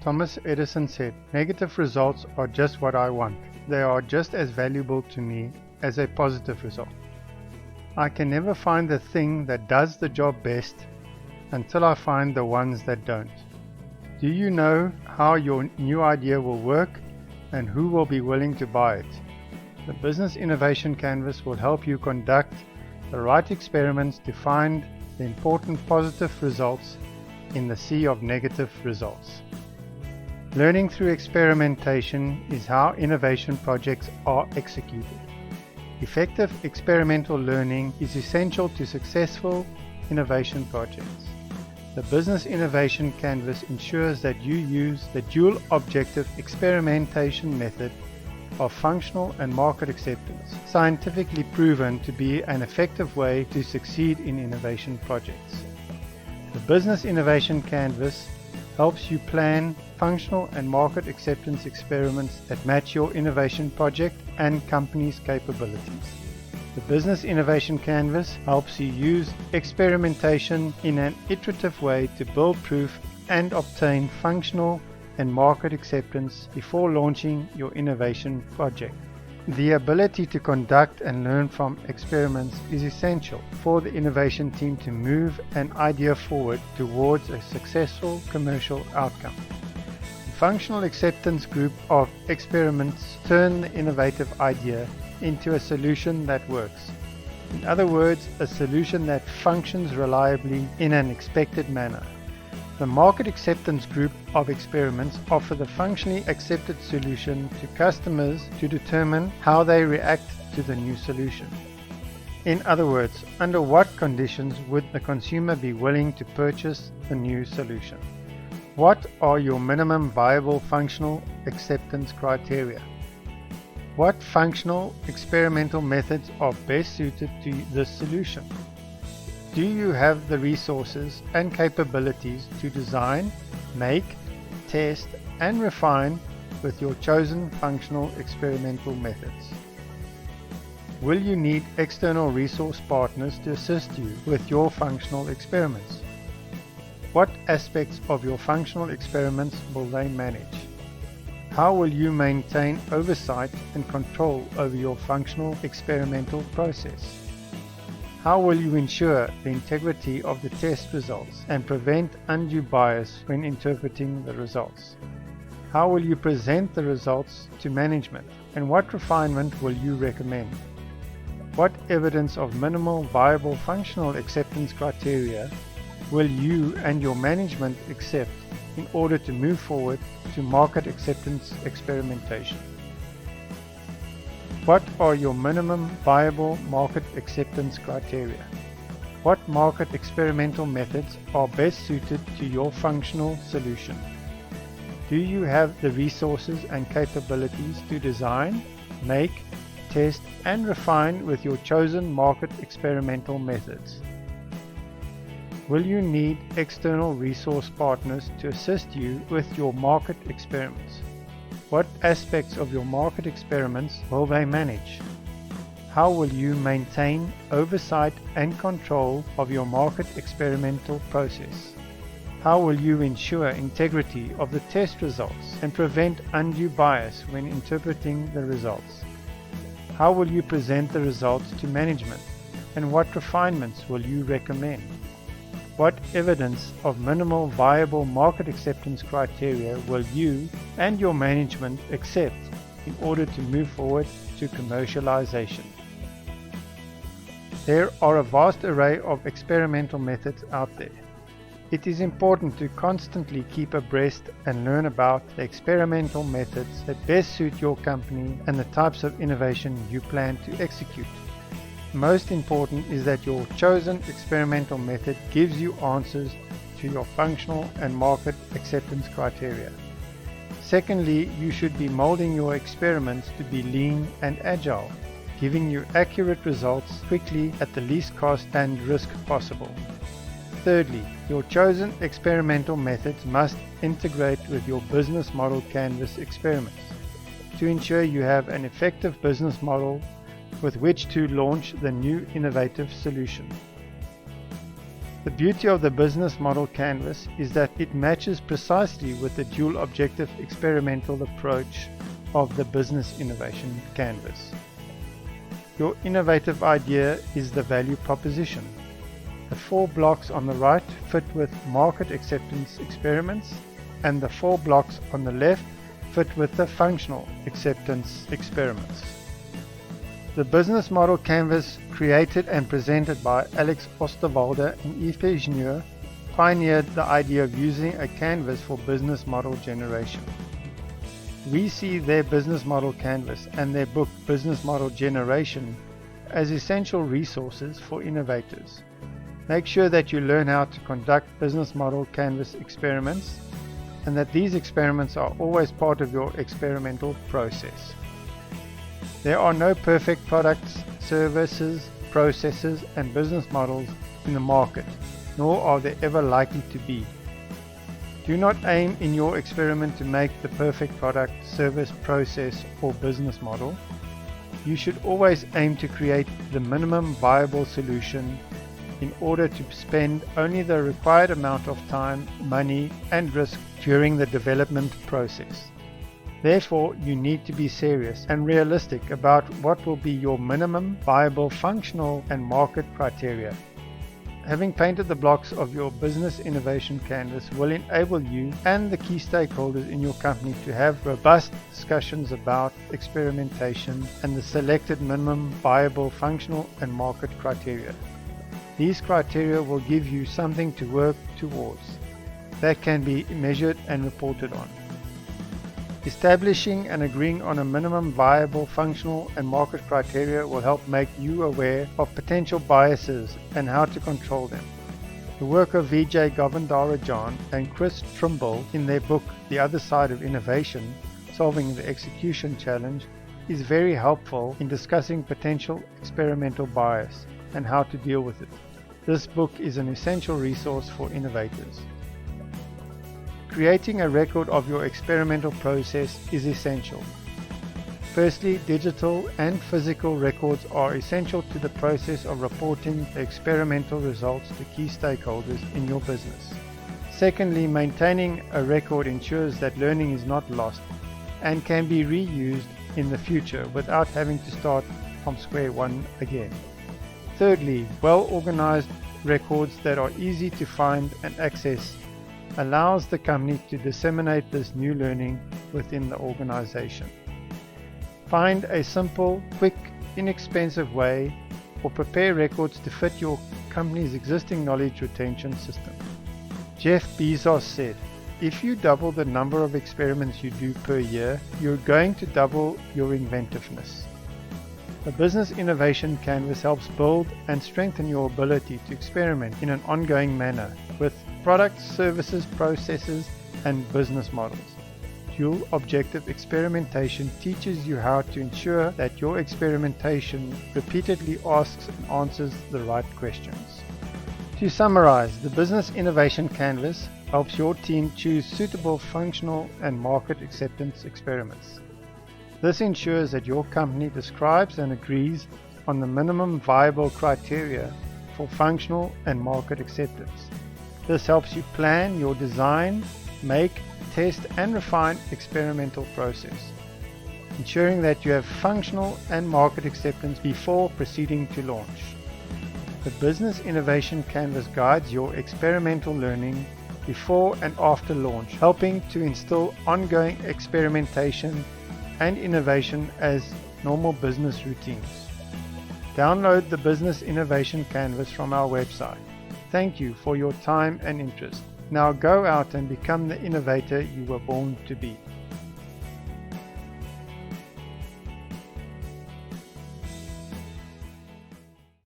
Thomas Edison said, "Negative results are just what I want. They are just as valuable to me as a positive result. I can never find the thing that does the job best until I find the ones that don't." Do you know how your new idea will work and who will be willing to buy it? The Business Innovation Canvas will help you conduct the right experiments to find the important positive results in the sea of negative results. Learning through experimentation is how innovation projects are executed. Effective experimental learning is essential to successful innovation projects. The Business Innovation Canvas ensures that you use the dual objective experimentation method of functional and market acceptance, scientifically proven to be an effective way to succeed in innovation projects. The Business Innovation Canvas helps you plan functional and market acceptance experiments that match your innovation project and company's capabilities. The Business Innovation Canvas helps you use experimentation in an iterative way to build proof and obtain functional and market acceptance before launching your innovation project. The ability to conduct and learn from experiments is essential for the innovation team to move an idea forward towards a successful commercial outcome. The functional acceptance group of experiments turn the innovative idea into a solution that works. In other words, a solution that functions reliably in an expected manner. The market acceptance group of experiments offer the functionally accepted solution to customers to determine how they react to the new solution. In other words, under what conditions would the consumer be willing to purchase the new solution? What are your minimum viable functional acceptance criteria? What functional experimental methods are best suited to this solution? Do you have the resources and capabilities to design, make, test, and refine with your chosen functional experimental methods? Will you need external resource partners to assist you with your functional experiments? What aspects of your functional experiments will they manage? How will you maintain oversight and control over your functional experimental process? How will you ensure the integrity of the test results and prevent undue bias when interpreting the results? How will you present the results to management, and what refinement will you recommend? What evidence of minimal viable functional acceptance criteria will you and your management accept in order to move forward to market acceptance experimentation? What are your minimum viable market acceptance criteria? What market experimental methods are best suited to your functional solution? Do you have the resources and capabilities to design, make, test, and refine with your chosen market experimental methods? Will you need external resource partners to assist you with your market experiments? What aspects of your market experiments will they manage? How will you maintain oversight and control of your market experimental process? How will you ensure integrity of the test results and prevent undue bias when interpreting the results? How will you present the results to management, and what refinements will you recommend? What evidence of minimal viable market acceptance criteria will you and your management accept in order to move forward to commercialization? There are a vast array of experimental methods out there. It is important to constantly keep abreast and learn about the experimental methods that best suit your company and the types of innovation you plan to execute. Most important is that your chosen experimental method gives you answers to your functional and market acceptance criteria. Secondly, you should be molding your experiments to be lean and agile, giving you accurate results quickly at the least cost and risk possible. Thirdly, your chosen experimental methods must integrate with your business model canvas experiments to ensure you have an effective business model with which to launch the new innovative solution. The beauty of the business model canvas is that it matches precisely with the dual objective experimental approach of the business innovation canvas. Your innovative idea is the value proposition. The 4 blocks on the right fit with market acceptance experiments, and the 4 blocks on the left fit with the functional acceptance experiments. The business model canvas, created and presented by Alex Osterwalder and Yves Pegnier, pioneered the idea of using a canvas for business model generation. We see their business model canvas and their book Business Model Generation as essential resources for innovators. Make sure that you learn how to conduct business model canvas experiments, and that these experiments are always part of your experimental process. There are no perfect products, services, processes, and business models in the market, nor are there ever likely to be. Do not aim in your experiment to make the perfect product, service, process, or business model. You should always aim to create the minimum viable solution in order to spend only the required amount of time, money, and risk during the development process. Therefore, you need to be serious and realistic about what will be your minimum viable functional and market criteria. Having painted the blocks of your business innovation canvas will enable you and the key stakeholders in your company to have robust discussions about experimentation and the selected minimum viable functional and market criteria. These criteria will give you something to work towards that can be measured and reported on. Establishing and agreeing on a minimum viable functional and market criteria will help make you aware of potential biases and how to control them. The work of Vijay Govindarajan and Chris Trimble in their book The Other Side of Innovation, Solving the Execution Challenge, is very helpful in discussing potential experimental bias and how to deal with it. This book is an essential resource for innovators. Creating a record of your experimental process is essential. Firstly, digital and physical records are essential to the process of reporting the experimental results to key stakeholders in your business. Secondly, maintaining a record ensures that learning is not lost and can be reused in the future without having to start from square one again. Thirdly, well-organized records that are easy to find and access allows the company to disseminate this new learning within the organization. Find a simple, quick, inexpensive way or prepare records to fit your company's existing knowledge retention system. Jeff Bezos said, "If you double the number of experiments you do per year, you're going to double your inventiveness." The Business Innovation Canvas helps build and strengthen your ability to experiment in an ongoing manner with products, services, processes, and business models. Dual objective experimentation teaches you how to ensure that your experimentation repeatedly asks and answers the right questions. To summarize, the Business Innovation Canvas helps your team choose suitable functional and market acceptance experiments. This ensures that your company describes and agrees on the minimum viable criteria for functional and market acceptance. This helps you plan your design, make, test, and refine experimental process, ensuring that you have functional and market acceptance before proceeding to launch. The Business Innovation Canvas guides your experimental learning before and after launch, helping to instill ongoing experimentation and innovation as normal business routines. Download the Business Innovation Canvas from our website. Thank you for your time and interest. Now go out and become the innovator you were born to be.